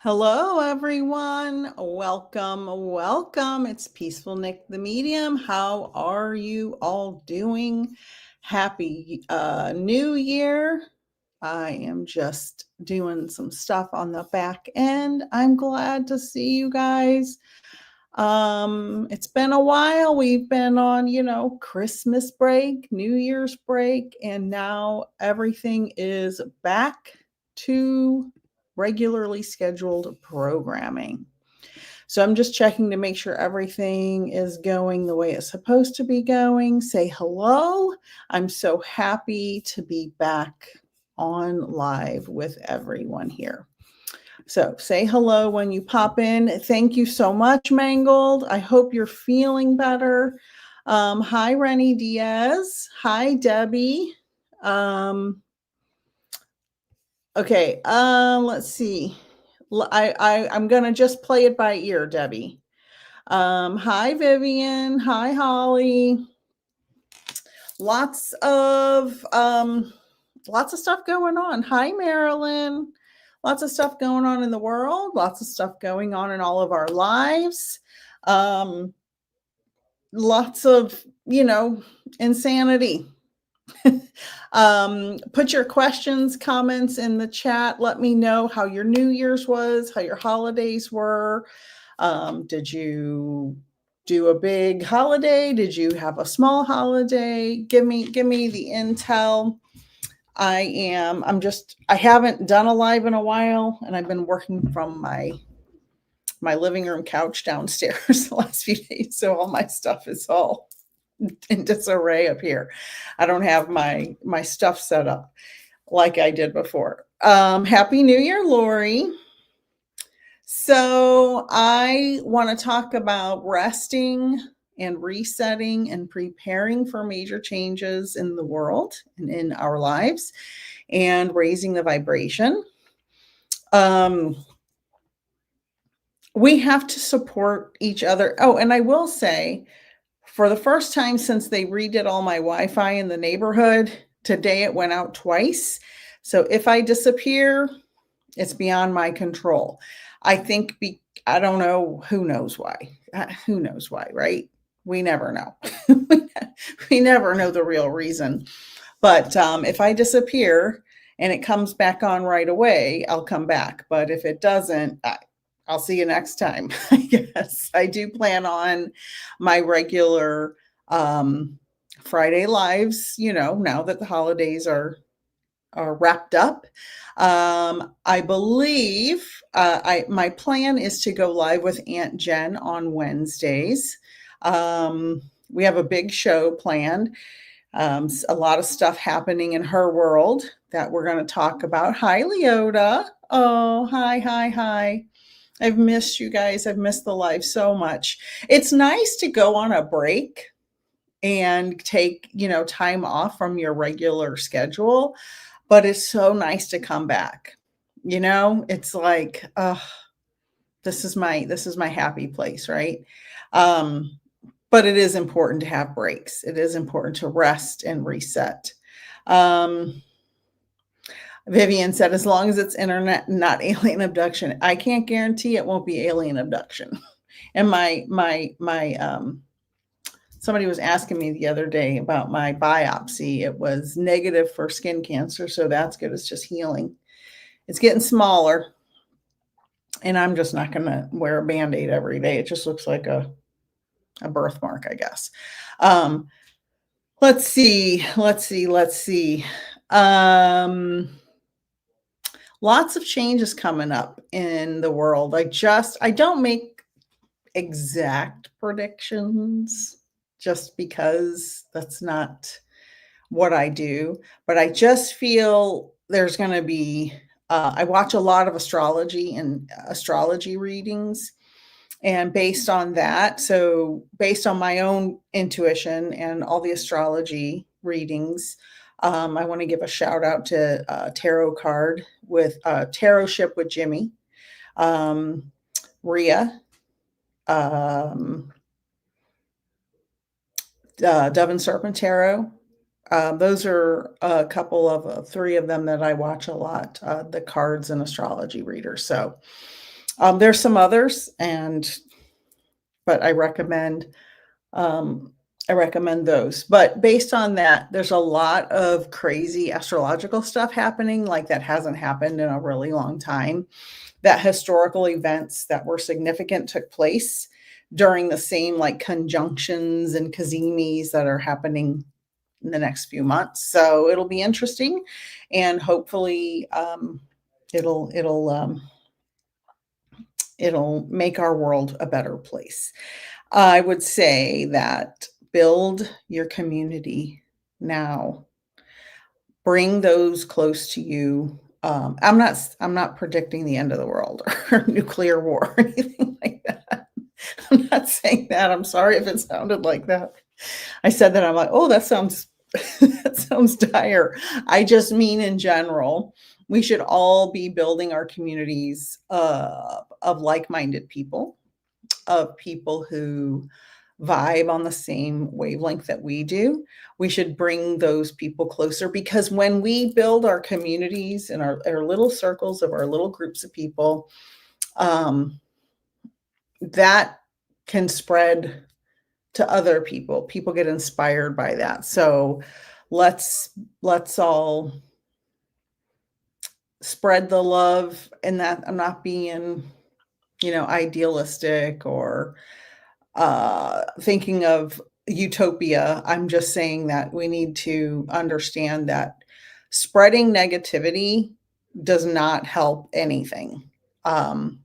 Hello, everyone. Welcome. It's Peaceful Nik, the medium. How are you all doing? Happy New Year. I am just doing some stuff on the back end. I'm glad to see you guys. It's been a while. We've been on, Christmas break, New Year's break, and now everything is back to regularly scheduled programming. So I'm just checking to make sure everything is going the way it's supposed to be going. Say hello. I'm so happy to be back on live with everyone here. So say hello when you pop in. Thank you so much, Mangled. I hope you're feeling better. Hi, Rennie Diaz. Hi, Debbie. Okay, let's see. I'm gonna just play it by ear, Debbie. Hi, Vivian. Hi, Holly. Lots of stuff going on. Hi, Marilyn. Lots of stuff going on in the world. Lots of stuff going on in all of our lives. Lots of insanity. Put your questions, comments in the chat. Let me know how your New Year's was, how your holidays were. Did you do a big holiday? Did you have a small holiday? Give me the intel. I haven't done a live in a while, and I've been working from my living room couch downstairs the last few days. So all my stuff is all in disarray up here. I don't have my stuff set up like I did before. Happy New Year, Lori. So I want to talk about resting and resetting and preparing for major changes in the world and in our lives and raising the vibration. We have to support each other. Oh, and I will say, for the first time since they redid all my Wi-Fi in the neighborhood, today it went out twice. So if I disappear, it's beyond my control. I think, I don't know, who knows why? Who knows why, right? We never know. We never know the real reason. But if I disappear and it comes back on right away, I'll come back. But if it doesn't, I'll see you next time. I guess I do plan on my regular Friday lives, now that the holidays are wrapped up. I believe my plan is to go live with Aunt Jen on Wednesdays. We have a big show planned. A lot of stuff happening in her world that we're going to talk about. Hi, Leota. Oh, hi. I've missed you guys. I've missed the live so much. It's nice to go on a break and take, time off from your regular schedule, but it's so nice to come back. It's like, this is my happy place, right? But it is important to have breaks. It is important to rest and reset. Vivian said, as long as it's internet, not alien abduction. I can't guarantee it won't be alien abduction. And somebody was asking me the other day about my biopsy. It was negative for skin cancer, so that's good. It's just healing. It's getting smaller, and I'm just not going to wear a Band-Aid every day. It just looks like a birthmark, I guess. Let's see. Lots of changes coming up in the world. I don't make exact predictions just because that's not what I do, but I just feel there's going to be, I watch a lot of astrology and astrology readings. And based on that, so based on my own intuition and all the astrology readings, I want to give a shout out to Tarot Card with Tarot Ship with Jimmy, Rhea, Dove and Serpent Tarot. Those are a couple of three of them that I watch a lot, the cards and astrology readers. So There's some others, but I recommend those. But based on that, there's a lot of crazy astrological stuff happening, like that hasn't happened in a really long time. That historical events that were significant took place during the same like conjunctions and cazimis that are happening in the next few months. So it'll be interesting, and hopefully it'll it'll um, it'll make our world a better place. I would say that build your community now. Bring those close to you. I'm not predicting the end of the world or nuclear war or anything like that. I'm not saying that. I'm sorry if it sounded like that. I said that, I'm like, "Oh, that sounds that sounds dire." I just mean in general, we should all be building our communities of like-minded people, of people who vibe on the same wavelength that we do. We should bring those people closer, because when we build our communities and our little circles of our little groups of people, um, that can spread to other people. People get inspired by that. So let's let's all spread the love, and that I'm not being, idealistic or thinking of utopia. I'm just saying that we need to understand that spreading negativity does not help anything. Um,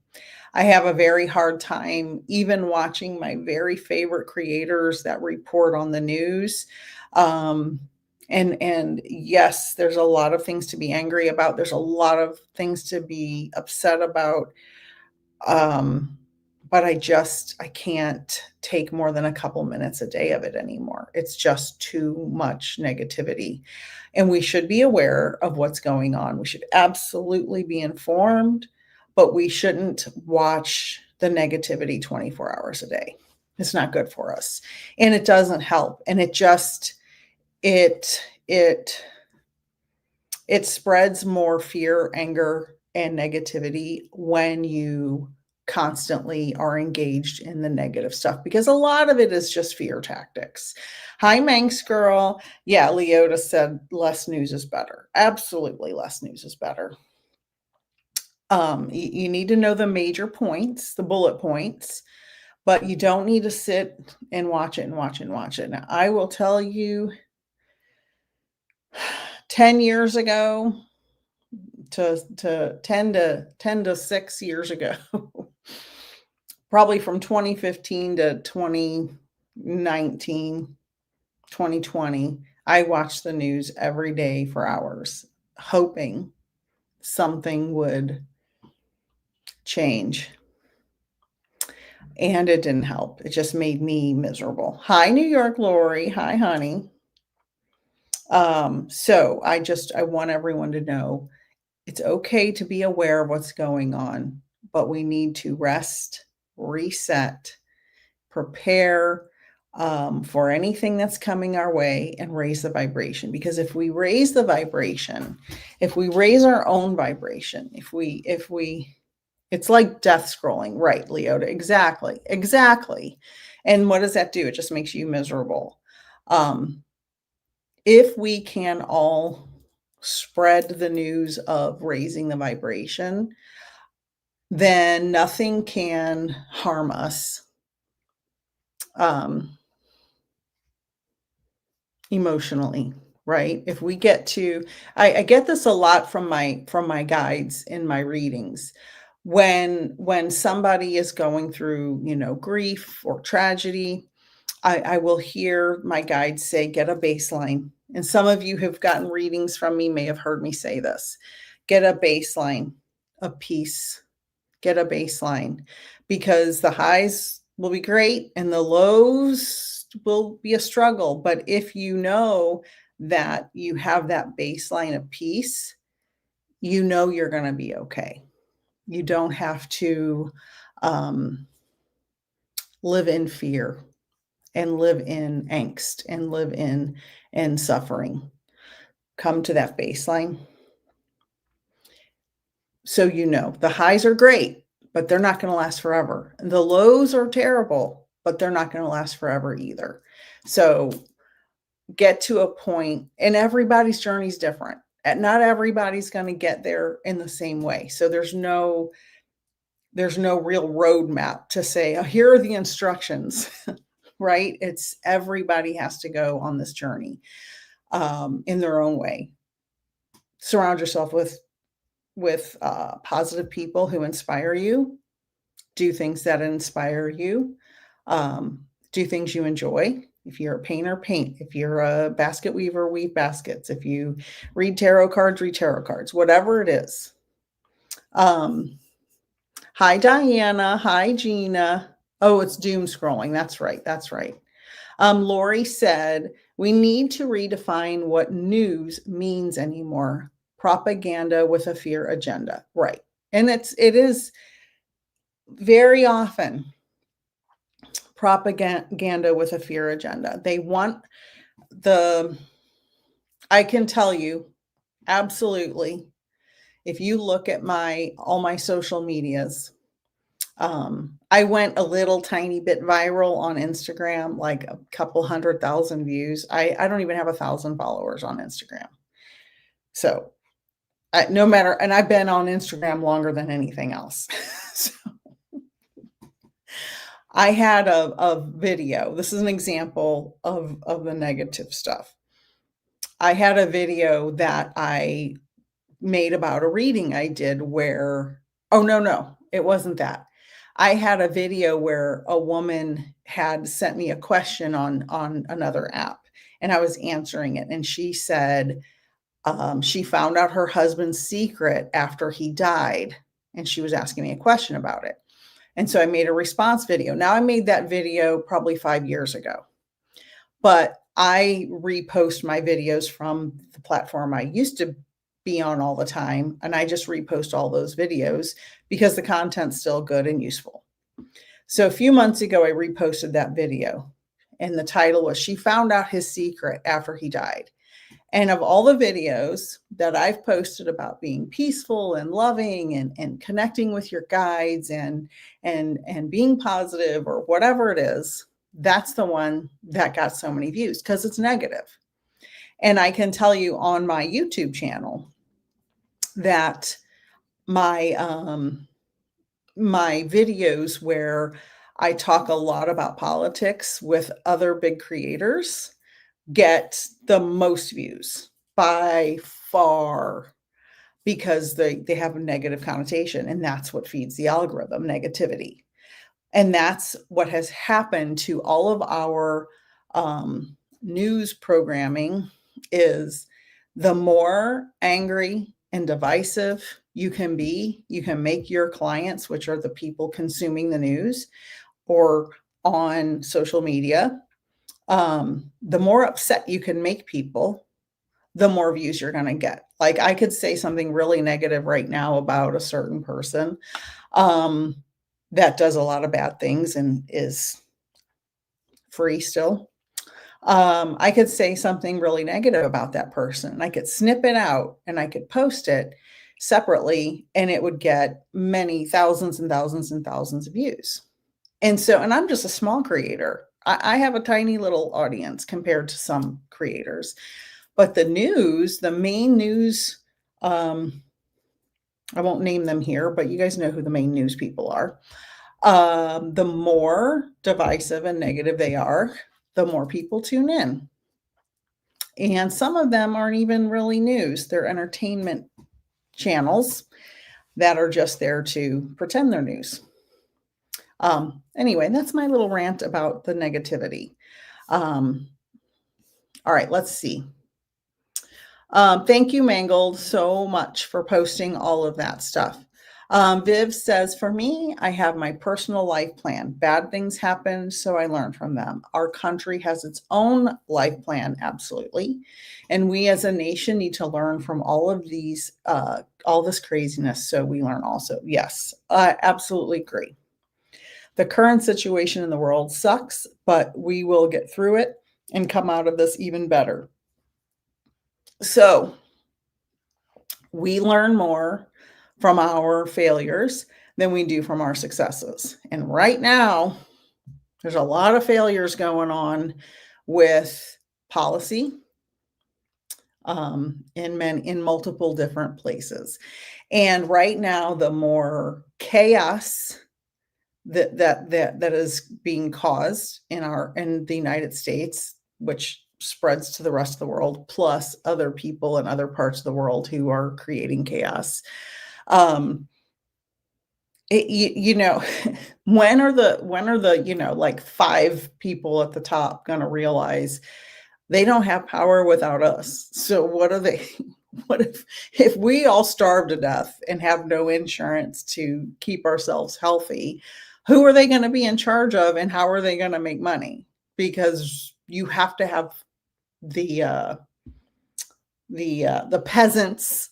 I have a very hard time even watching my very favorite creators that report on the news. Um, and yes, there's a lot of things to be angry about. There's a lot of things to be upset about. Um, but I can't take more than a couple minutes a day of it anymore. It's just too much negativity. And we should be aware of what's going on. We should absolutely be informed, but we shouldn't watch the negativity 24 hours a day. It's not good for us. And it doesn't help. And it it it spreads more fear, anger, and negativity when you constantly are engaged in the negative stuff, because a lot of it is just fear tactics. Hi, Manx girl. Yeah, Leota said less news is better. Absolutely, less news is better. You need to know the major points, the bullet points, but you don't need to sit and watch it and watch it and watch it. Now, I will tell you, 10 years ago, to 10 to 6 years ago, probably from 2015 to 2019, 2020, I watched the news every day for hours, hoping something would change. And it didn't help. It just made me miserable. Hi, New York, Lori. Hi, honey. So I want everyone to know it's okay to be aware of what's going on, but we need to rest, reset, prepare for anything that's coming our way, and raise the vibration. Because if we raise the vibration, if we raise our own vibration, it's like death scrolling, right, Leota? Exactly, exactly. And what does that do? It just makes you miserable. If we can all spread the news of raising the vibration, then nothing can harm us emotionally, right? If we get to, I get this a lot from my guides in my readings. When somebody is going through, grief or tragedy, I will hear my guides say, get a baseline. And some of you who've gotten readings from me may have heard me say this. Get a baseline of peace. Get a baseline, because the highs will be great and the lows will be a struggle. But if you know that you have that baseline of peace, you know you're going to be okay. You don't have to live in fear and live in angst and live in suffering. Come to that baseline. So the highs are great, but they're not going to last forever. And the lows are terrible, but they're not going to last forever either. So get to a point, and everybody's journey is different. And not everybody's going to get there in the same way. So there's no real roadmap to say, oh, here are the instructions, right? It's everybody has to go on this journey in their own way. Surround yourself with positive people who inspire you. Do things that inspire you. Do things you enjoy. If you're a painter, paint. If you're a basket weaver, weave baskets. If you read tarot cards, read tarot cards. Whatever it is. Hi, Diana. Hi, Gina. Oh, it's doom scrolling. That's right. That's right. Lori said, we need to redefine what news means anymore. Propaganda with a fear agenda. Right. And it is very often propaganda with a fear agenda. They want I can tell you absolutely, if you look at all my social medias, I went a little tiny bit viral on Instagram, like a couple 100,000 views. I don't even have 1,000 followers on Instagram. So no matter, and I've been on Instagram longer than anything else. So I had a video. This is an example of the negative stuff. I had a video that I made about a reading I did where, oh, no, it wasn't that. I had a video where a woman had sent me a question on another app, and I was answering it. And she said she found out her husband's secret after he died, and she was asking me a question about it. And so I made a response video. Now, I made that video probably 5 years ago, but I repost my videos from the platform I used to be on all the time, and I just repost all those videos because the content's still good and useful. So a few months ago, I reposted that video, and the title was, She Found Out His Secret After He Died. And of all the videos that I've posted about being peaceful and loving and connecting with your guides and being positive or whatever it is, that's the one that got so many views because it's negative. And I can tell you on my YouTube channel that my videos where I talk a lot about politics with other big creators get the most views by far because they have a negative connotation, and that's what feeds the algorithm, negativity. And that's what has happened to all of our news programming is the more angry and divisive you can be, you can make your clients, which are the people consuming the news or on social media, the more upset you can make people, the more views you're going to get. Like I could say something really negative right now about a certain person that does a lot of bad things and is free still. I could say something really negative about that person. I could snip it out and I could post it separately, and it would get many thousands and thousands and thousands of views. And I'm just a small creator. I have a tiny little audience compared to some creators. But the main news, I won't name them here, but you guys know who the main news people are. The more divisive and negative they are, the more people tune in. And some of them aren't even really news. They're entertainment channels that are just there to pretend they're news. Anyway, that's my little rant about the negativity. All right, let's see. Thank you, Mangold, so much for posting all of that stuff. Viv says, for me, I have my personal life plan. Bad things happen, so I learn from them. Our country has its own life plan, absolutely. And we as a nation need to learn from all of these, all this craziness, so we learn also. Yes, I absolutely agree. The current situation in the world sucks, but we will get through it and come out of this even better. So we learn more from our failures than we do from our successes. And right now, there's a lot of failures going on with policy in multiple different places. And right now, the more chaos that is being caused in the United States, which spreads to the rest of the world, plus other people in other parts of the world who are creating chaos. When are the like 5 people at the top going to realize they don't have power without us? So what are they? What if we all starve to death and have no insurance to keep ourselves healthy? Who are they going to be in charge of, and how are they going to make money? Because you have to have the peasants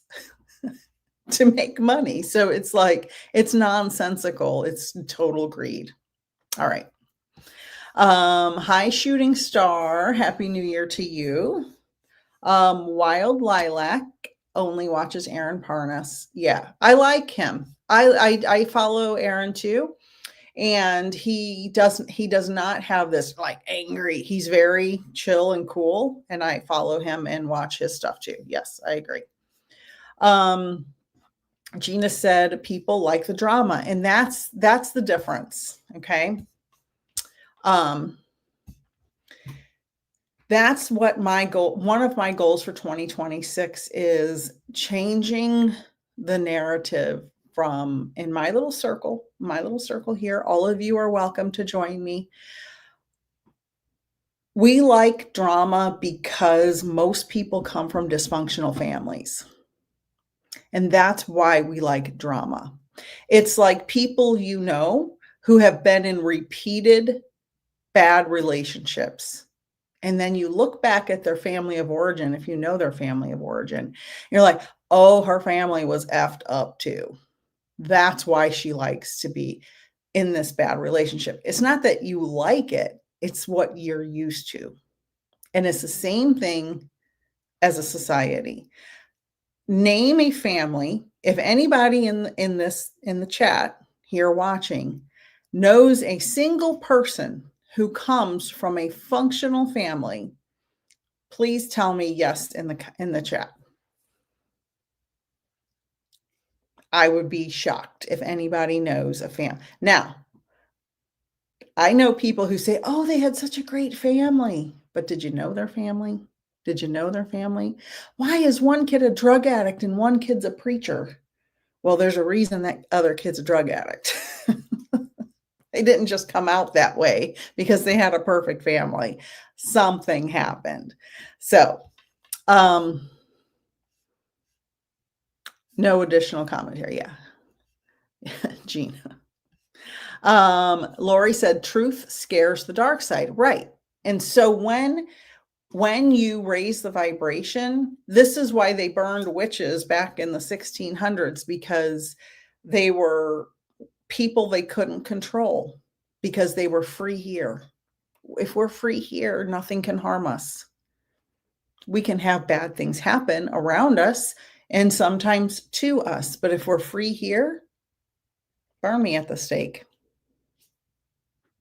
to make money. So it's like, it's nonsensical. It's total greed. All right. Hi, Shooting Star. Happy New Year to you. Wild Lilac only watches Aaron Parnas. Yeah, I like him. I follow Aaron too. And he does not have this like angry. He's very chill and cool. And I follow him and watch his stuff too. Yes, I agree. Gina said people like the drama, and that's the difference. Okay. That's what one of my goals for 2026 is, changing the narrative from, in my little circle here. All of you are welcome to join me. We like drama because most people come from dysfunctional families. And that's why we like drama. It's like people who have been in repeated bad relationships. And then you look back at their family of origin, if you know their family of origin, you're like, oh, her family was effed up too. That's why she likes to be in this bad relationship. It's not that you like it, it's what you're used to. And it's the same thing as a society. Name a family. If anybody in the chat here watching knows a single person who comes from a functional family, please tell me yes in the chat. I would be shocked if anybody knows a family. Now, I know people who say, oh, they had such a great family. But did you know their family? Did you know their family? Why is one kid a drug addict and one kid's a preacher? Well, there's a reason that other kid's a drug addict. They didn't just come out that way because they had a perfect family. Something happened. So, no additional commentary. Yeah. Gina. Lori said, truth scares the dark side. Right. And so when you raise the vibration, this is why they burned witches back in the 1600s, because they were people they couldn't control, because they were free here. If we're free here, nothing can harm us. We can have bad things happen around us and sometimes to us, but if we're free here, burn me at the stake.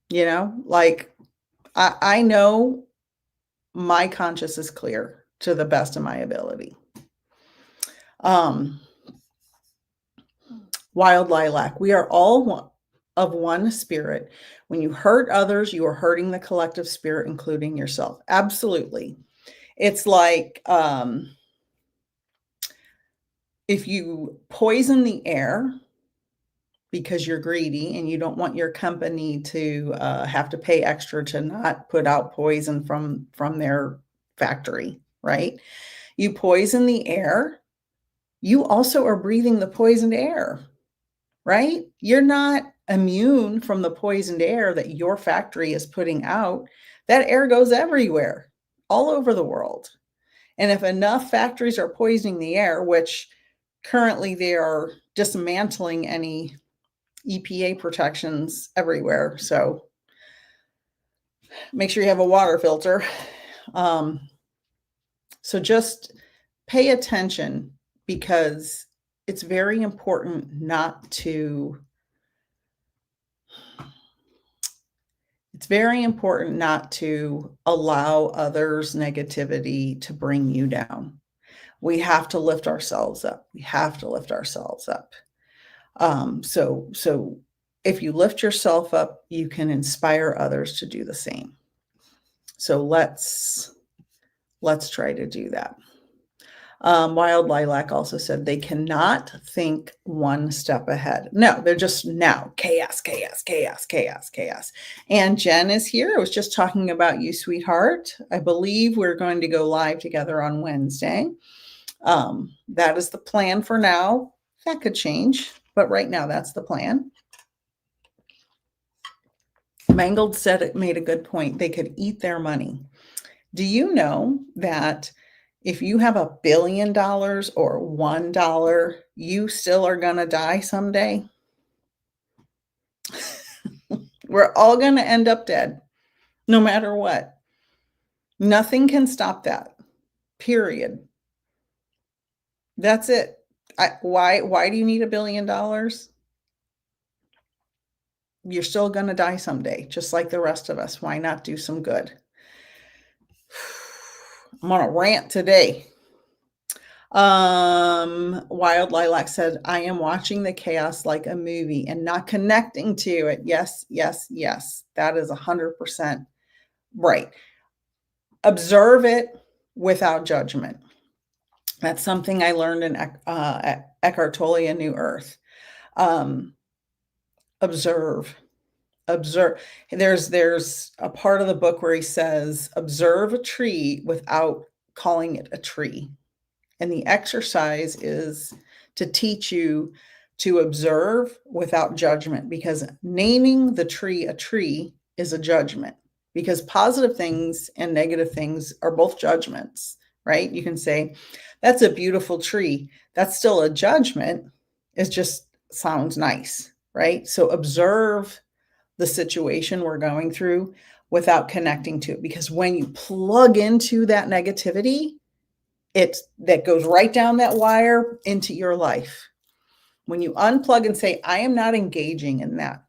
Like I know my conscience is clear to the best of my ability. Wild Lilac, we are all of one spirit. When you hurt others, you are hurting the collective spirit, including yourself. Absolutely. It's like if you poison the air because you're greedy and you don't want your company to have to pay extra to not put out poison from their factory, right? You poison the air. You also are breathing the poisoned air, right? You're not immune from the poisoned air that your factory is putting out. That air goes everywhere, all over the world. And if enough factories are poisoning the air, which currently they are dismantling any EPA protections everywhere. So make sure you have a water filter. So just pay attention, because it's very important not to It's very important not to allow others' negativity to bring you down. We have to lift ourselves up. We have to lift ourselves up. So if you lift yourself up, you can inspire others to do the same. So let's try to do that. Wild Lilac also said they cannot think one step ahead. No, they're just now chaos, chaos, chaos, chaos, chaos. And Jen is here. I was just talking about you, sweetheart. I believe we're going to go live together on Wednesday. That is the plan for now. That could change, but right now that's the plan. Mangled said it made a good point. They could eat their money. Do you know that if you have $1 billion or $1, you still are going to die someday? We're all going to end up dead, no matter what. Nothing can stop that, period. That's it. Why do you need $1 billion? You're still going to die someday, just like the rest of us. Why not do some good? I'm on a rant today. Wild Lilac said, I am watching the chaos like a movie and not connecting to it. Yes, yes, yes. That is 100% right. Observe it without judgment. That's something I learned in Eckhart Tolle, A New Earth. Observe. There's a part of the book where he says, observe a tree without calling it a tree. And the exercise is to teach you to observe without judgment, because naming the tree a tree is a judgment, because positive things and negative things are both judgments, right? You can say, that's a beautiful tree. That's still a judgment. It just sounds nice, right? So observe the situation we're going through without connecting to it, because when you plug into that negativity, that goes right down that wire into your life. When you unplug and say, I am not engaging in that.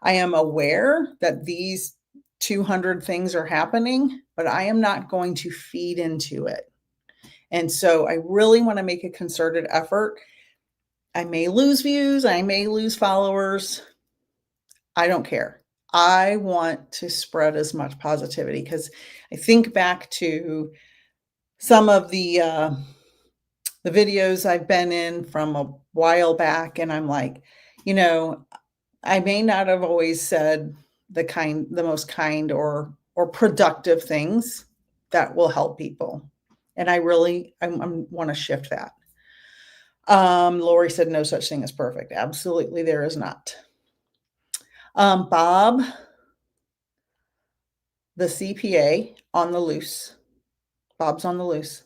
I am aware that these 200 things are happening, but I am not going to feed into it. And so I really want to make a concerted effort. I may lose views. I may lose followers. I don't care. I want to spread as much positivity, because I think back to some of the videos I've been in from a while back, and I'm like, I may not have always said the most kind or productive things that will help people. And I want to shift that. Lori said no such thing as perfect. Absolutely, there is not. Bob, the CPA, on the loose. Bob's on the loose.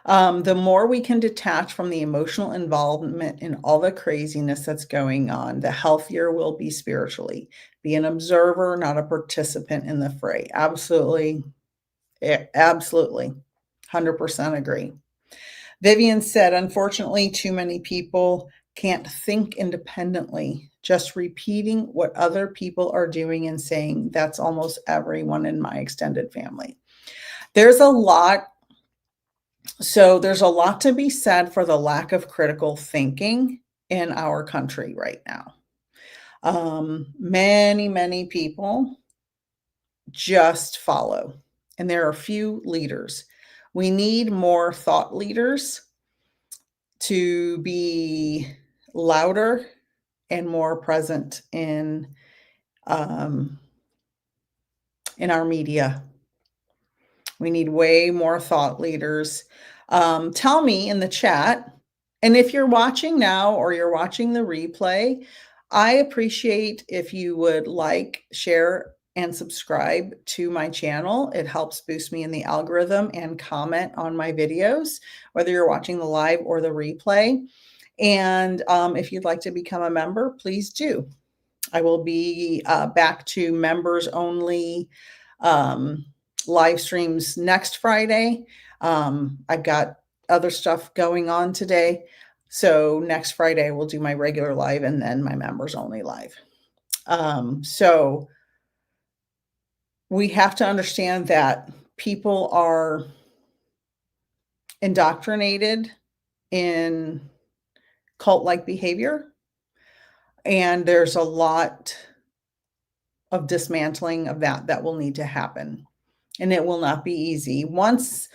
The more we can detach from the emotional involvement in all the craziness that's going on, the healthier we'll be spiritually. Be an observer, not a participant in the fray. Absolutely. Absolutely. 100% agree. Vivian said, unfortunately, too many people can't think independently. Just repeating what other people are doing and saying. That's almost everyone in my extended family. There's a lot to be said for the lack of critical thinking in our country right now. Many people just follow, and there are few leaders. We need more thought leaders to be louder and more present in our media. We need way more thought leaders. Tell me in the chat, and if you're watching now or you're watching the replay, I appreciate if you would like, share, and subscribe to my channel. It helps boost me in the algorithm, and comment on my videos, whether you're watching the live or the replay. And if you'd like to become a member, please do. I will be back to members only live streams next Friday. I've got other stuff going on today. So next Friday, we'll do my regular live and then my members only live. So we have to understand that people are indoctrinated in cult-like behavior, and there's a lot of dismantling of that will need to happen, and it will not be easy. Once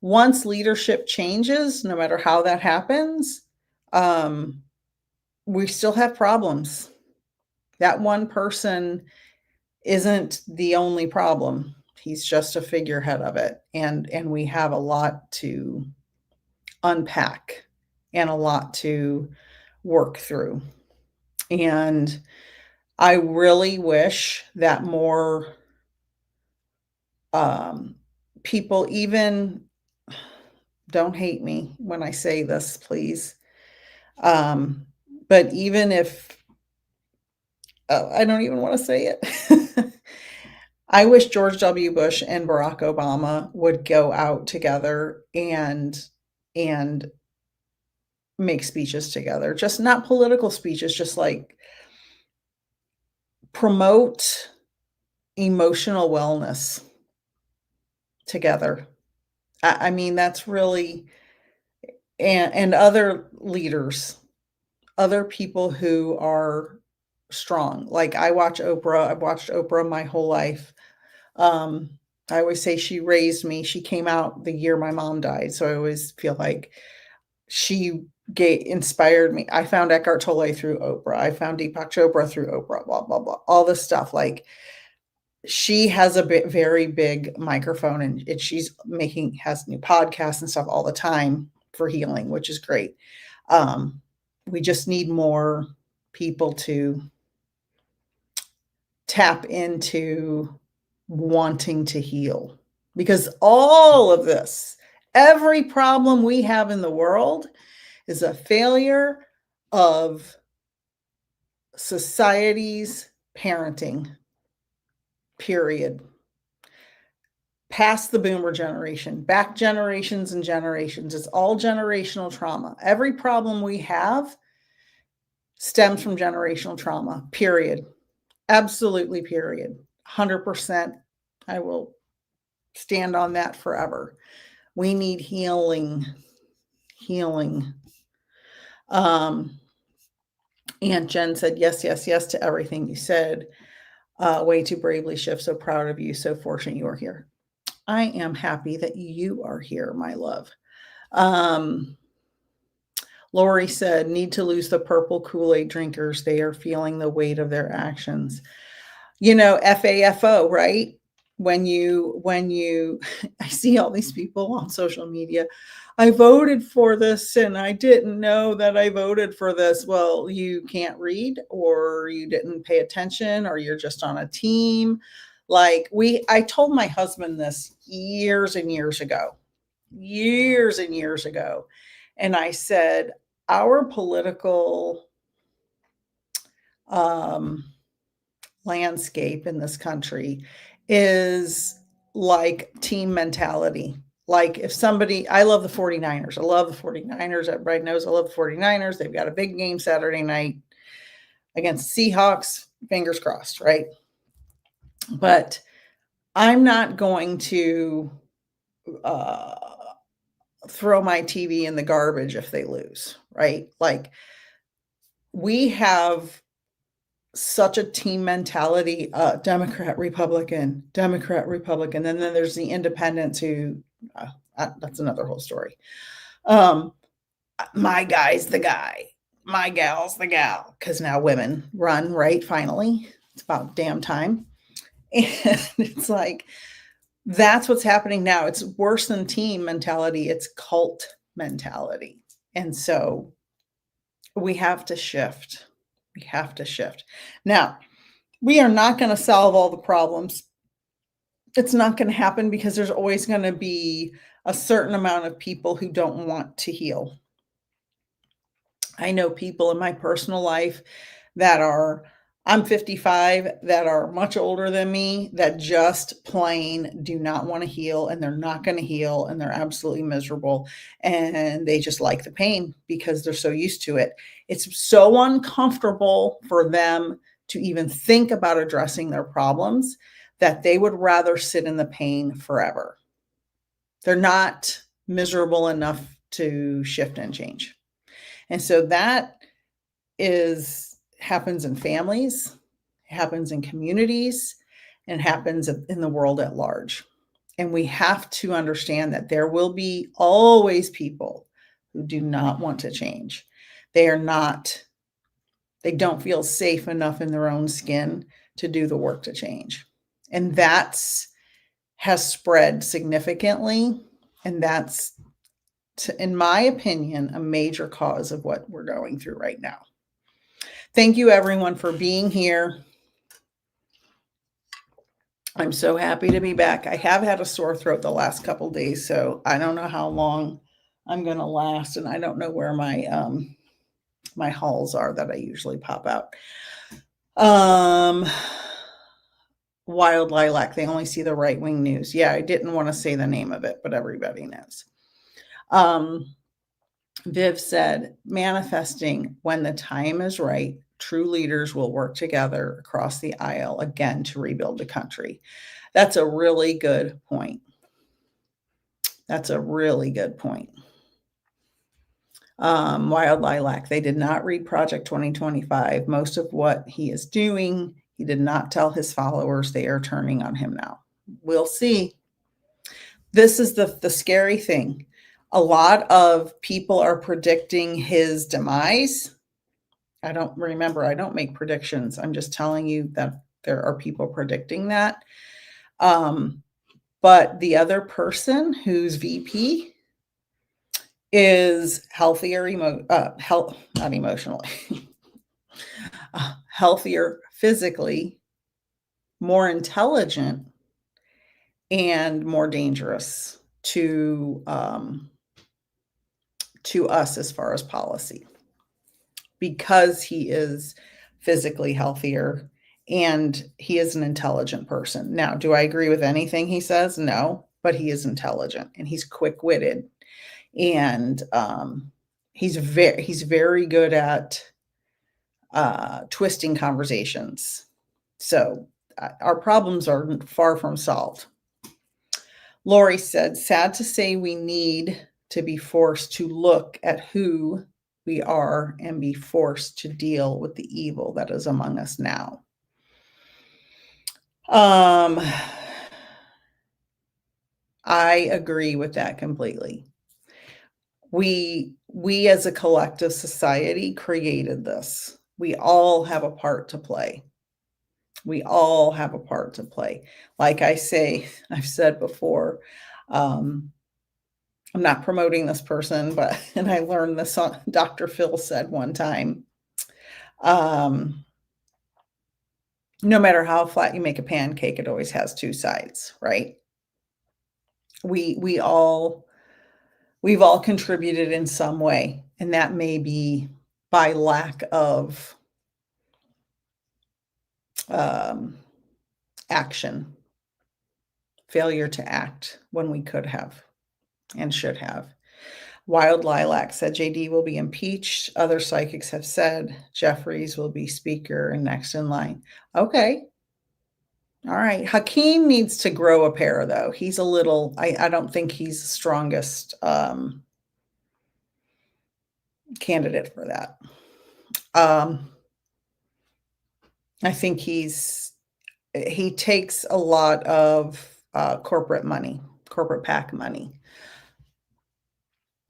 leadership changes, no matter how that happens, um, we still have problems. That one person isn't the only problem. He's just a figurehead of it, and we have a lot to unpack and a lot to work through. And I really wish that more people, even, don't hate me when I say this, please. But even if I don't even want to say it. I wish George W. Bush and Barack Obama would go out together and make speeches together. Just not political speeches, just like promote emotional wellness together. I mean, that's really, and other leaders, other people who are strong. Like I watch Oprah. I've watched Oprah my whole life. Um, I always say she raised me. She came out the year my mom died, so I always feel like she inspired me. I found Eckhart Tolle through Oprah. I found Deepak Chopra through Oprah. Blah blah blah. All this stuff. Like she has a very big microphone, and she's has new podcasts and stuff all the time for healing, which is great. We just need more people to tap into wanting to heal, because all of this, every problem we have in the world is a failure of society's parenting, period. Past the boomer generation, back generations and generations, it's all generational trauma. Every problem we have stems from generational trauma, period. Absolutely, period. 100%. I will stand on that forever. We need healing. And Jen said, yes, yes, yes to everything you said. Way too bravely shift. So proud of you. So fortunate you are here. I am happy that you are here, my love. Lori said, need to lose the purple Kool-Aid drinkers. They are feeling the weight of their actions. You know, FAFO, right? When you, I see all these people on social media, I voted for this and I didn't know that I voted for this. Well, you can't read, or you didn't pay attention, or you're just on a team. Like I told my husband this years and years ago. And I said, our political landscape in this country is like team mentality. Like if somebody, I love the 49ers. I love the 49ers. Everybody knows I love the 49ers. They've got a big game Saturday night against Seahawks. Fingers crossed, right? But I'm not going to throw my TV in the garbage if they lose, right? Like we have such a team mentality, Democrat, Republican. And then there's the independents who, that's another whole story. My guy's the guy, my gal's the gal, because now women run, right? Finally, it's about damn time. And it's like, that's what's happening now. It's worse than team mentality. It's cult mentality. And so we have to shift. Now, we are not going to solve all the problems. It's not going to happen, because there's always going to be a certain amount of people who don't want to heal. I know people in my personal life that are, I'm 55, that are much older than me, that just plain do not want to heal, and they're not going to heal, and they're absolutely miserable, and they just like the pain because they're so used to it. It's so uncomfortable for them to even think about addressing their problems that they would rather sit in the pain forever. They're not miserable enough to shift and change. And so that happens in families, happens in communities, and happens in the world at large. And we have to understand that there will be always people who do not want to change. They don't feel safe enough in their own skin to do the work to change. And has spread significantly. And that's, in my opinion, a major cause of what we're going through right now. Thank you, everyone, for being here. I'm so happy to be back. I have had a sore throat the last couple of days, so I don't know how long I'm going to last, and I don't know where my halls are that I usually pop out. Wild Lilac, they only see the right-wing news. Yeah, I didn't want to say the name of it, but everybody knows. Viv said, manifesting when the time is right, true leaders will work together across the aisle again to rebuild the country. That's a really good point. That's a really good point. Wild Lilac, they did not read Project 2025. Most of what he is doing, he did not tell his followers. They are turning on him now. We'll see. This is the scary thing. A lot of people are predicting his demise. I don't make predictions. I'm just telling you that there are people predicting that. But the other person who's VP is healthier, not emotionally, healthier physically, more intelligent, and more dangerous to us as far as policy, because he is physically healthier and he is an intelligent person. Now, do I agree with anything he says? No, but he is intelligent and he's quick-witted, and he's very good at twisting conversations. So our problems are far from solved. Lori said, sad to say we need to be forced to look at who we are and be forced to deal with the evil that is among us now. I agree with that completely. We as a collective society created this. We all have a part to play. We all have a part to play. Like I've said before, I'm not promoting this person, and I learned this Dr. Phil said one time, no matter how flat you make a pancake, it always has two sides, right? We've all contributed in some way, and that may be by lack of action, failure to act when we could have and should have. Wild Lilac said JD will be impeached. Other psychics have said Jeffries will be speaker and next in line. Okay. All right. Hakeem needs to grow a pair, though. He's a little, I don't think he's the strongest candidate for that. I think he takes a lot of corporate money, corporate PAC money.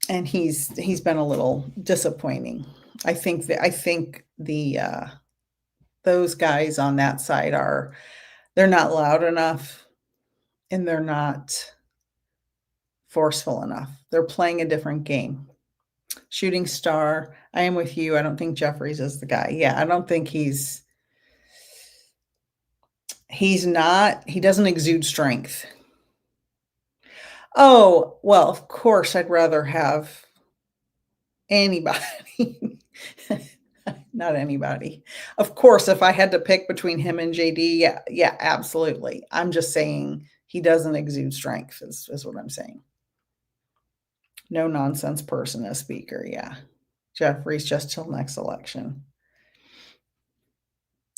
And he's been a little disappointing. I think those guys on that side they're not loud enough, and they're not forceful enough. They're playing a different game. Shooting Star, I am with you. I don't think Jeffries is the guy. Yeah, I don't think he doesn't exude strength. Oh, well, of course, I'd rather have anybody. Not anybody. Of course, if I had to pick between him and JD, yeah, absolutely. I'm just saying he doesn't exude strength is what I'm saying. No nonsense person as speaker, yeah. Jeffries just till next election.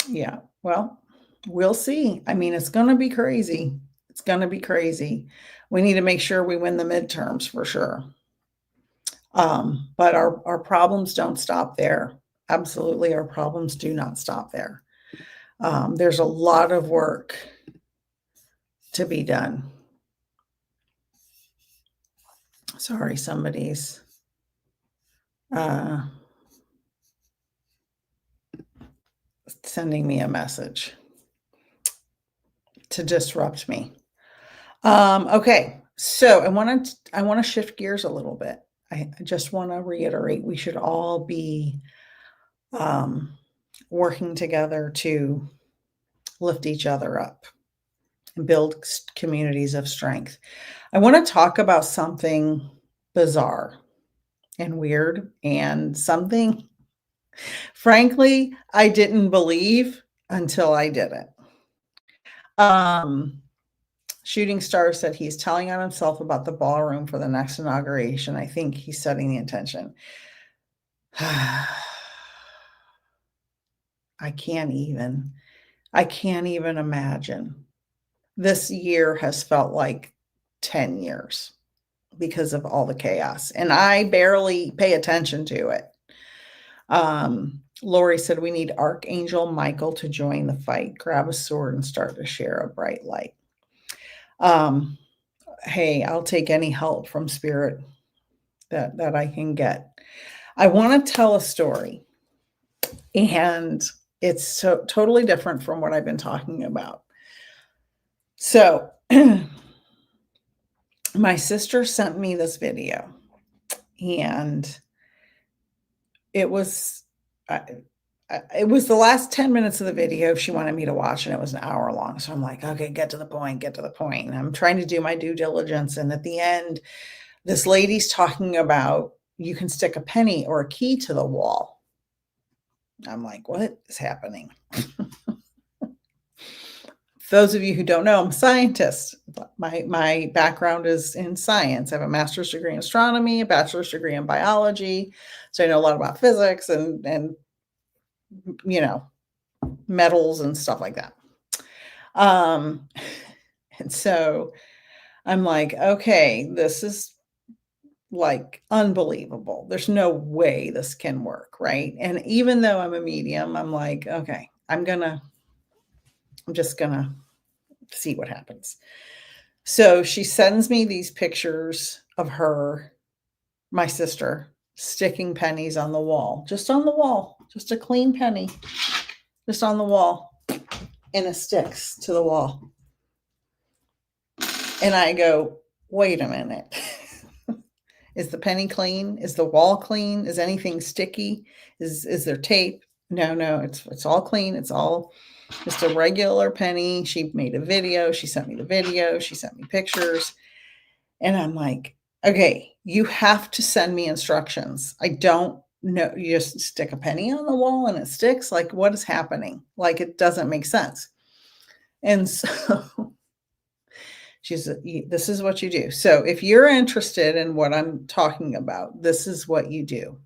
Yeah, well, We'll see. I mean, it's going to be crazy. It's going to be crazy. We need to make sure we win the midterms for sure. But our problems don't stop there. Absolutely, our problems do not stop there. There's a lot of work to be done. Sorry, somebody's sending me a message to disrupt me. Okay, so I want to shift gears a little bit. I just want to reiterate we should all be working together to lift each other up and build communities of strength. I want to talk about something bizarre and weird and something, frankly, I didn't believe until I did it. Shooting Star said he's telling on himself about the ballroom for the next inauguration. I think he's setting the intention. I can't even imagine. This year has felt like 10 years because of all the chaos, and I barely pay attention to it. Lori said we need Archangel Michael to join the fight, grab a sword and start to share a bright light. Hey, I'll take any help from spirit that I can get. I want to tell a story, and it's so totally different from what I've been talking about. So my sister sent me this video, and it was the last 10 minutes of the video she wanted me to watch, and it was an hour long. So I'm like, okay, get to the point. And I'm trying to do my due diligence. And at the end, this lady's talking about you can stick a penny or a key to the wall. I'm like, what is happening? Those of you who don't know, I'm a scientist. My background is in science. I have a master's degree in astronomy, a bachelor's degree in biology. So I know a lot about physics and metals and stuff like that. And so I'm like, okay, this is like unbelievable. There's no way this can work, right? And even though I'm a medium, I'm like, okay, I'm just gonna see what happens. So she sends me these pictures of my sister, sticking pennies on the wall, just a clean penny, just on the wall, and it sticks to the wall. And I go, wait a minute. Is the penny clean? Is the wall clean? Is anything sticky? Is there tape? No, it's all clean. It's all just a regular penny. She made a video. She sent me the video. She sent me pictures. And I'm like, okay, you have to send me instructions. I don't know. You just stick a penny on the wall and it sticks. Like, what is happening? Like, it doesn't make sense. And so this is what you do. So if you're interested in what I'm talking about, this is what you do.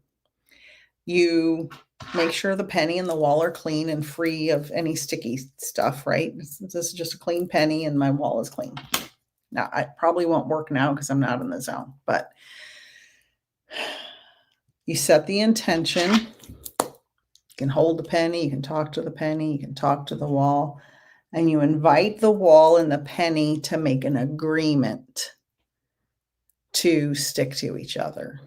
You make sure the penny and the wall are clean and free of any sticky stuff, right? This is just a clean penny and my wall is clean. Now, I probably won't work now because I'm not in the zone, but you set the intention. You can hold the penny, you can talk to the penny, you can talk to the wall, and you invite the wall and the penny to make an agreement to stick to each other.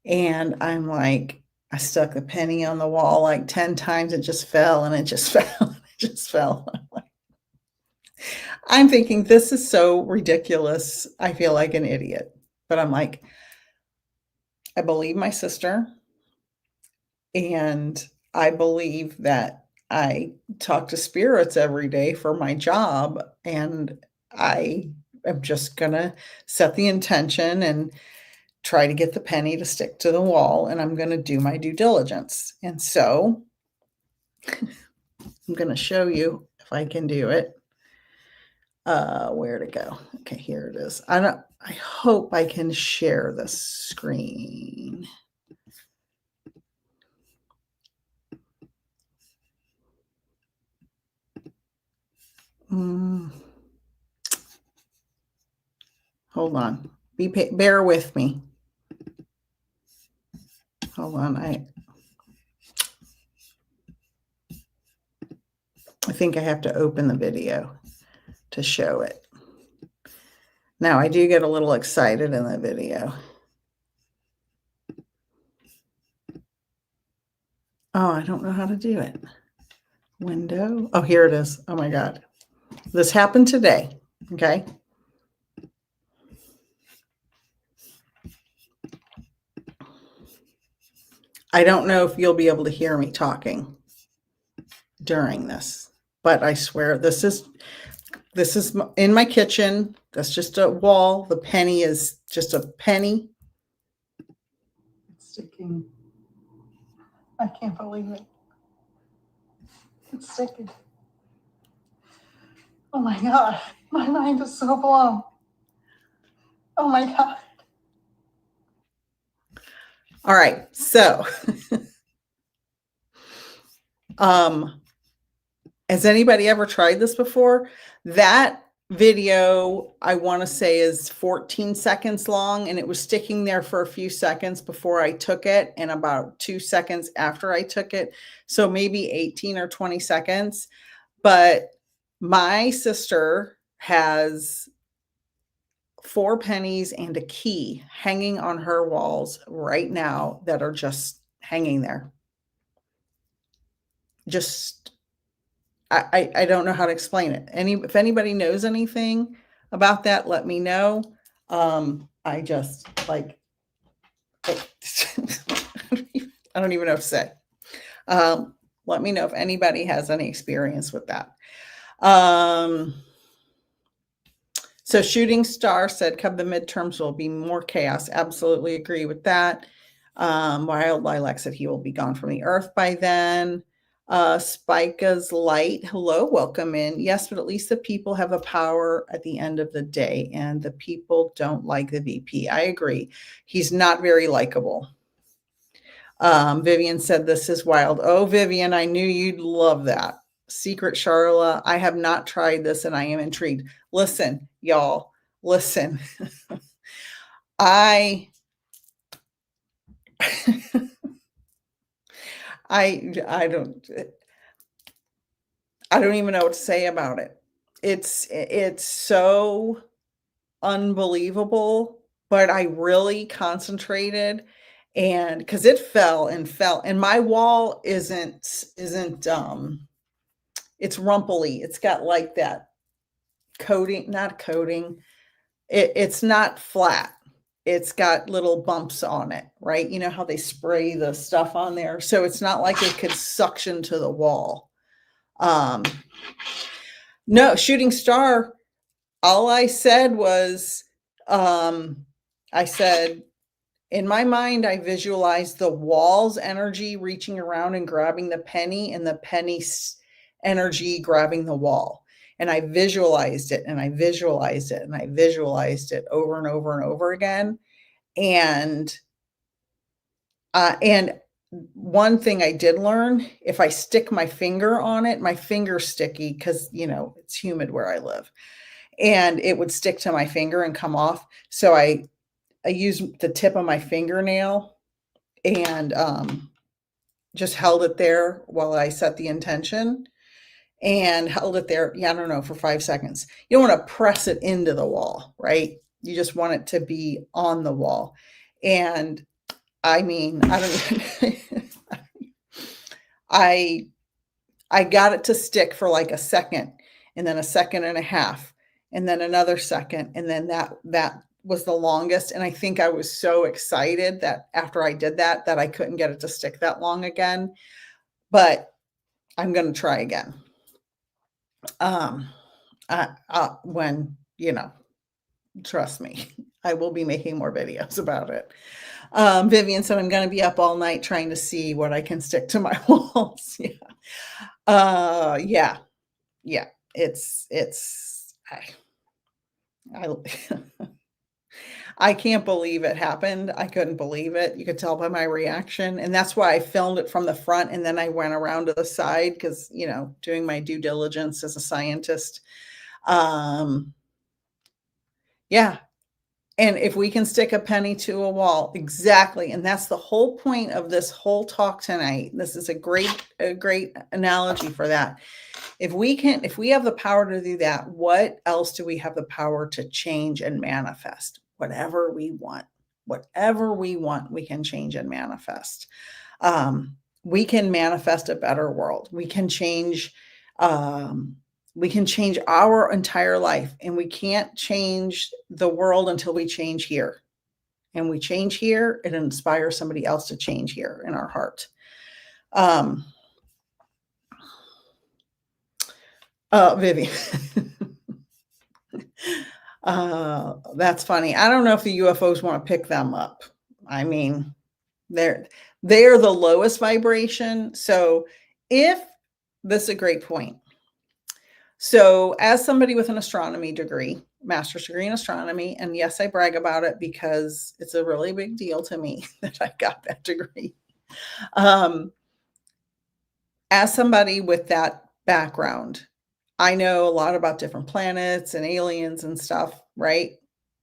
And I'm like, I stuck the penny on the wall like 10 times. It just fell and it just fell. And it just fell. I'm thinking, this is so ridiculous. I feel like an idiot. But I'm like, I believe my sister. And I believe that I talk to spirits every day for my job. And I am just going to set the intention and try to get the penny to stick to the wall, and I'm going to do my due diligence. And so I'm going to show you if I can do it. Where to go? Okay, here it is. I hope I can share the screen. Hold on. Bear with me. Hold on. I think I have to open the video to show it. Now, I do get a little excited in the video. Oh, I don't know how to do it. Window. Oh, here it is. Oh my God. This happened today. Okay. I don't know if you'll be able to hear me talking during this, but I swear this is in my kitchen. That's just a wall. The penny is just a penny. It's sticking. I can't believe it. It's sticking. Oh my God. My mind is so blown. Oh my God. All right. So, has anybody ever tried this before? That video, I want to say, is 14 seconds long, and it was sticking there for a few seconds before I took it and about 2 seconds after I took it. So maybe 18 or 20 seconds. But my sister has 4 pennies and a key hanging on her walls right now that are just hanging there. Just I don't know how to explain it. If anybody knows anything about that, let me know. I just like I don't even know what to say. Let me know if anybody has any experience with that. So Shooting Star said, come the midterms will be more chaos. Absolutely agree with that. Wild Lilac said he will be gone from the earth by then. Spika's Light, hello, welcome in. Yes, but at least the people have the power at the end of the day, and the people don't like the VP. I agree. He's not very likable. Vivian said, this is wild. Oh, Vivian, I knew you'd love that. Secret Charla, I have not tried this and I am intrigued. Listen, y'all, listen. I don't even know what to say about it. It's so unbelievable, but I really concentrated, and because it fell and my wall isn't it's rumply. It's got like that coating, not coating. It's not flat. It's got little bumps on it, right? You know how they spray the stuff on there. So it's not like it could suction to the wall. No, Shooting Star, all I said was, I said, in my mind, I visualized the wall's energy reaching around and grabbing the penny, and the penny's energy grabbing the wall. And I visualized it, and I visualized it, and I visualized it over and over and over again. And one thing I did learn, if I stick my finger on it, my finger's sticky because, it's humid where I live, and it would stick to my finger and come off. So I used the tip of my fingernail and just held it there while I set the intention, and held it there, I don't know, for 5 seconds. You don't want to press it into the wall, right? You just want it to be on the wall. And I mean, I don't I got it to stick for like a second, and then a second and a half, and then another second, and then that was the longest. And I think I was so excited that after I did that I couldn't get it to stick that long again. But I'm going to try again. When, trust me, I will be making more videos about it. Vivian said, I'm going to be up all night trying to see what I can stick to my walls. Yeah. Yeah. It's, I I can't believe it happened. I couldn't believe it. You could tell by my reaction, and that's why I filmed it from the front, and then I went around to the side because, doing my due diligence as a scientist. Um, yeah, and if we can stick a penny to a wall, exactly, and that's the whole point of this whole talk tonight. This is a great analogy for that. If we have the power to do that, what else do we have the power to change and manifest? Whatever we want, we can change and manifest. We can manifest a better world. Um, we can change our entire life, and we can't change the world until we change here. And we change here, it inspires somebody else to change here in our heart. Vivian. That's funny. I don't know if the UFOs want to pick them up. I mean, they're they're the lowest vibration. So if this is a great point. So as somebody with an astronomy degree, master's degree in astronomy, and yes, I brag about it because it's a really big deal to me that I got that degree. Um, as somebody with that background, I know a lot about different planets and aliens and stuff, right?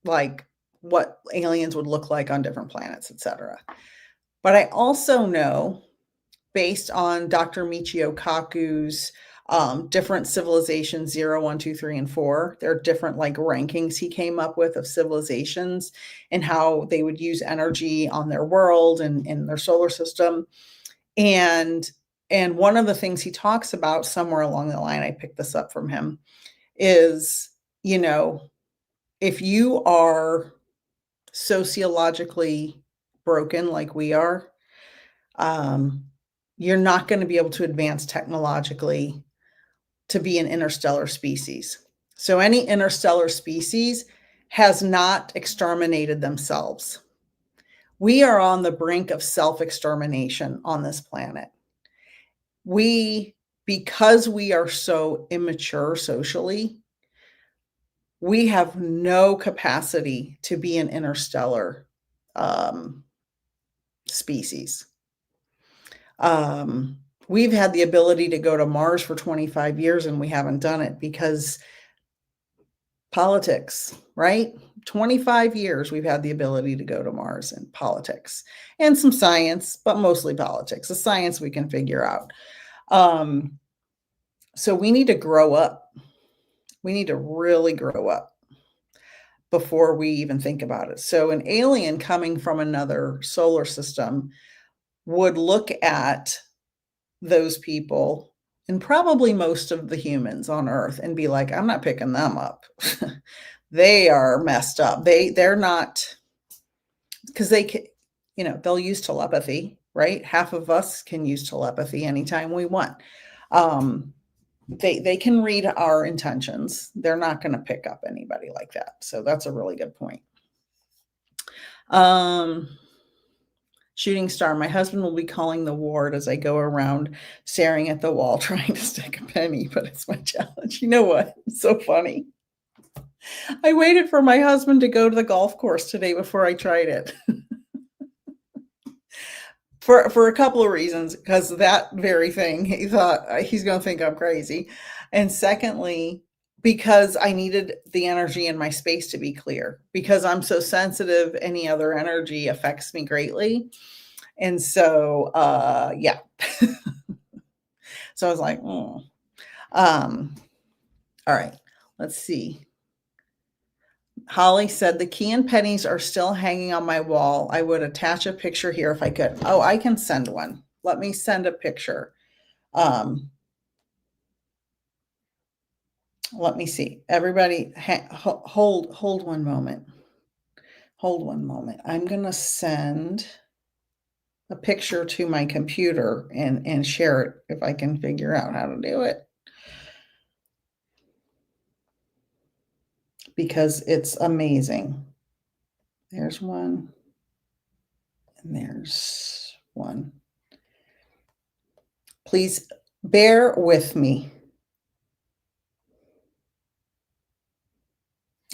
Like what aliens would look like on different planets, etc. But I also know, based on Dr. Michio Kaku's different civilizations 0, 1, 2, 3, and 4, there are different like rankings he came up with of civilizations and how they would use energy on their world and in their solar system. And one of the things he talks about somewhere along the line, I picked this up from him, is, if you are sociologically broken like we are, you're not going to be able to advance technologically to be an interstellar species. So any interstellar species has not exterminated themselves. We are on the brink of self-extermination on this planet. Because we are so immature socially, we have no capacity to be an interstellar species. We've had the ability to go to Mars for 25 years and we haven't done it because politics, right? 25 years we've had the ability to go to Mars and politics and some science, but mostly politics. The science we can figure out. So we need to grow up. We need to really grow up before we even think about it. So an alien coming from another solar system would look at those people and probably most of the humans on Earth and be like, I'm not picking them up. They are messed up. They're not, because they can, they'll use telepathy, right? Half of us can use telepathy anytime we want. They can read our intentions. They're not going to pick up anybody like that. So that's a really good point. Shooting star, my husband will be calling the ward as I go around staring at the wall trying to stick a penny, but it's my challenge. You know what? It's so funny. I waited for my husband to go to the golf course today before I tried it. For a couple of reasons, because that very thing, he thought he's going to think I'm crazy. And secondly, because I needed the energy in my space to be clear, because I'm so sensitive, any other energy affects me greatly. And so, yeah. So I was like, all right, let's see. Holly said the key and pennies are still hanging on my wall. I would attach a picture here if I could. Oh, I can send one. Let me send a picture. Let me see. Everybody, hold one moment. Hold one moment. I'm going to send a picture to my computer and share it if I can figure out how to do it. Because it's amazing. There's one. And there's one. Please bear with me.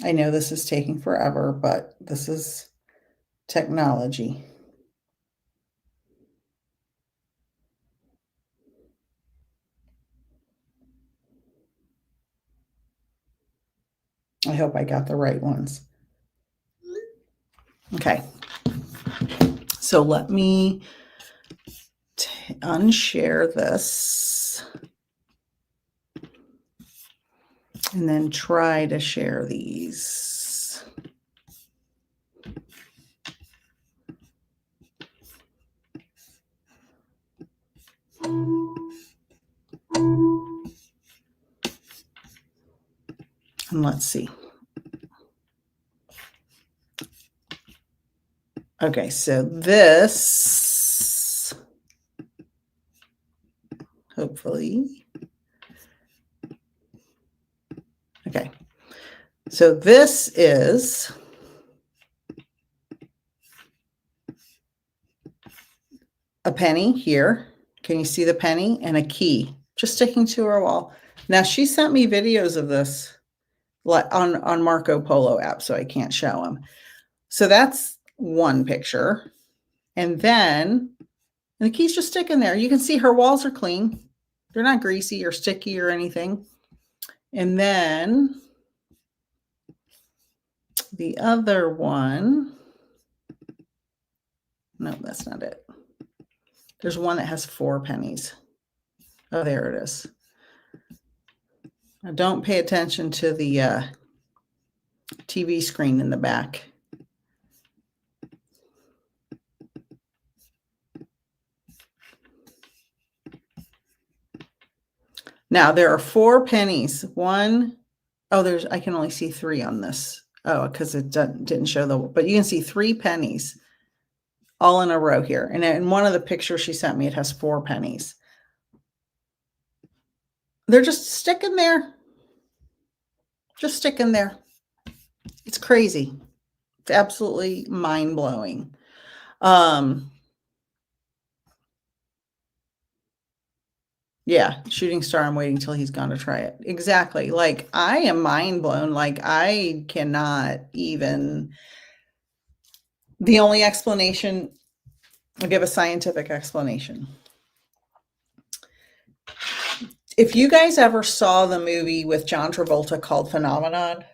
I know this is taking forever, but this is technology. I hope I got the right ones. Okay. So let me unshare this and then try to share these. And let's see. Okay, so this, hopefully. Okay, so this is a penny here. Can you see the penny? And a key just sticking to her wall. Now, she sent me videos of this on Marco Polo app, so I can't show them. So that's one picture. And then the key's just sticking there. You can see her walls are clean. They're not greasy or sticky or anything. And then the other one, no, that's not it. There's one that has 4 pennies. Oh, there it is. Now don't pay attention to the TV screen in the back. Now there are 4 pennies. One, oh, I can only see 3 on this. Oh, because it didn't show but you can see 3 pennies all in a row here. And in one of the pictures she sent me, it has 4 pennies. They're just sticking there. Just sticking there. It's crazy. It's absolutely mind-blowing. Yeah, shooting star, I'm waiting till he's gone to try it. Exactly. Like, I am mind blown. Like, I cannot even. The only explanation, I'll give a scientific explanation. If you guys ever saw the movie with John Travolta called Phenomenon,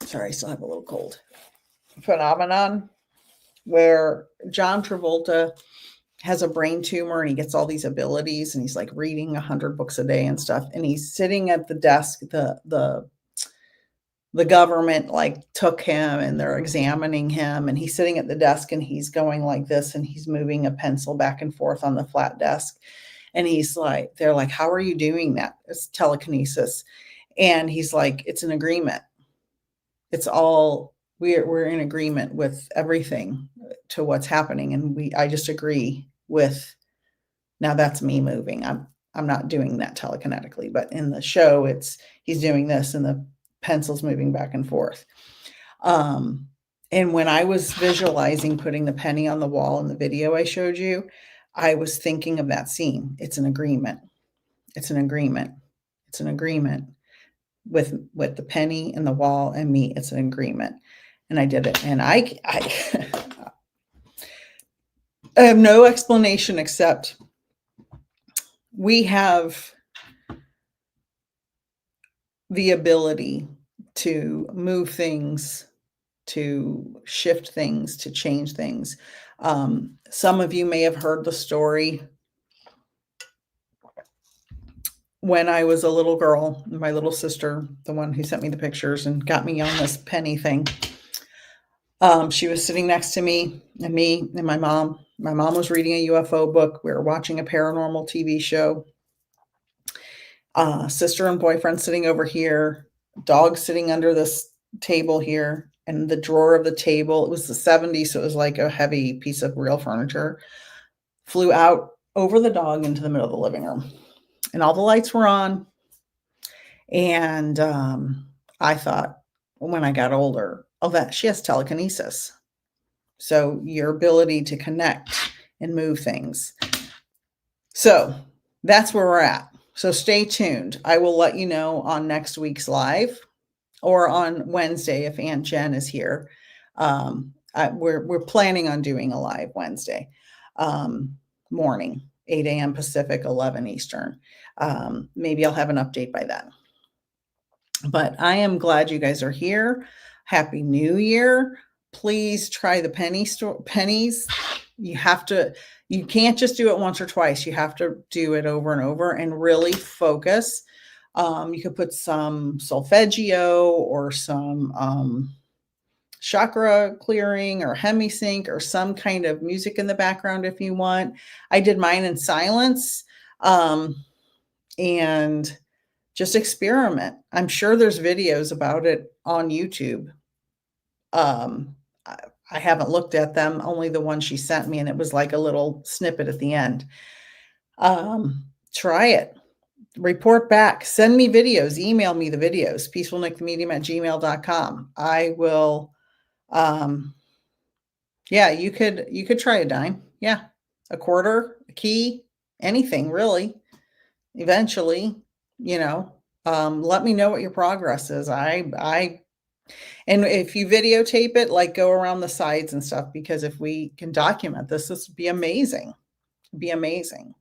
sorry, I still have a little cold. Phenomenon, where John Travolta has a brain tumor and he gets all these abilities and he's like reading 100 books a day and stuff. And he's sitting at the desk, the government like took him and they're examining him and he's sitting at the desk and he's going like this and he's moving a pencil back and forth on the flat desk. And he's like, they're like, how are you doing that? It's telekinesis. And he's like, it's an agreement. It's all, we're in agreement with everything to what's happening. And I just agree with, now that's me moving. I'm not doing that telekinetically, but in the show, he's doing this and the pencil's moving back and forth. And when I was visualizing putting the penny on the wall in the video I showed you, I was thinking of that scene. It's an agreement. It's an agreement. It's an agreement with the penny and the wall and me. It's an agreement. And I did it. And I have no explanation except we have the ability to move things, to shift things, to change things. Some of you may have heard the story. When I was a little girl, my little sister, the one who sent me the pictures and got me on this penny thing, she was sitting next to me and my mom. My mom was reading a UFO book. We were watching a paranormal TV show. Sister and boyfriend sitting over here, dog sitting under this table here, and the drawer of the table, it was the 70s, so it was like a heavy piece of real furniture, flew out over the dog into the middle of the living room. And all the lights were on. And I thought, when I got older, that she has telekinesis. So your ability to connect and move things. So that's where we're at. So stay tuned. I will let you know on next week's live or on Wednesday if Aunt Jen is here. We're planning on doing a live Wednesday morning, 8 a.m. Pacific, 11 Eastern. Maybe I'll have an update by then. But I am glad you guys are here. Happy New Year. Please try the pennies. You can't just do it once or twice. You have to do it over and over and really focus. You could put some solfeggio or some chakra clearing or hemisync or some kind of music in the background if you want. I did mine in silence. And just experiment. I'm sure there's videos about it on YouTube. I haven't looked at them, only the one she sent me, and it was like a little snippet at the end. Try it. Report back. Send me videos. Email me the videos. peacefulnikthemedium@gmail.com. I will. Yeah, you could try a dime. Yeah, a quarter, a key, anything really. Eventually, let me know what your progress is. And if you videotape it, like go around the sides and stuff, because if we can document this would be amazing. Be amazing.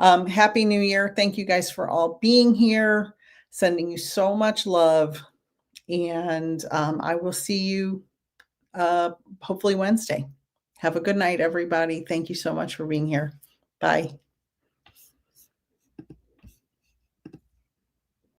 Happy New Year. Thank you guys for all being here. Sending you so much love. And I will see you hopefully Wednesday. Have a good night, everybody. Thank you so much for being here. Bye.